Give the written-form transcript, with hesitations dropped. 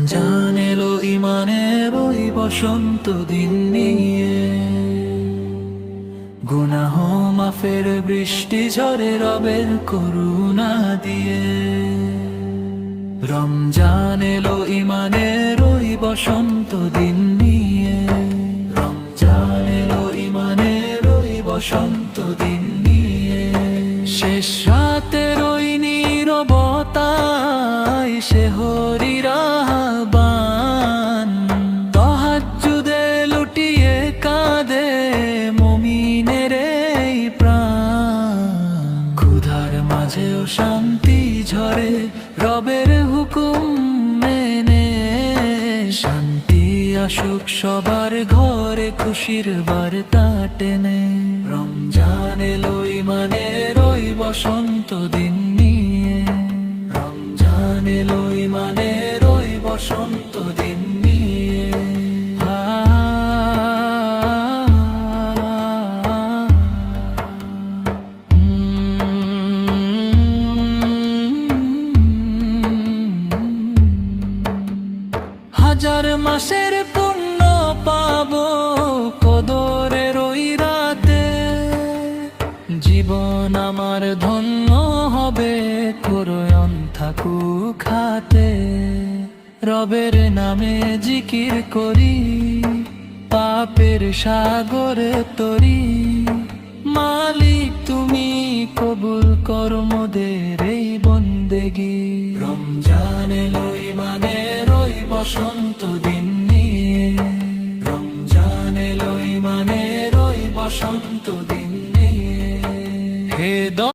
রমজান এলো ইমানের ওই বসন্ত দিন নিয়ে, গুনাহ মাফের বৃষ্টি ঝরে রবের করুণা দিয়ে। রমজান এলো ইমানের ওই বসন্ত দিন নিয়ে, রমজান এলো ইমানের ওই বসন্ত দিন নিয়ে। শেষ রাতের ওই নীরবতায় সে হরির আহ্বান, তাহাজ্জুদে লুটিয়ে কাঁদে মুমিনের এই প্রাণ। ক্ষুধার মাঝেও শান্তি ঝরে রবের হুকুম মেনে, শান্তি আসুক সবার ঘরে খুশির বার্তা টেনে। রমজান এলো ইমানের ওই বসন্ত দিন নিয়ে, রমজান এলো ইমানের ওই বসন্ত দিন নিয়ে। হাজার মাসের পুণ্য পাবো কদরের ওই রাতে, জীবন আমার ধন্য হবে করয়ন থাকুক হাতে। রবের নামে জিকির করি পাপের সাগরে তরি, মালিক তুমি কবুল কর মোদের এই বন্দেগি। রমজান এলো ইমানের ওই বসন্ত দিন নিয়ে, রমজান এলো ইমানের ওই বসন্ত দিন নিয়ে। হে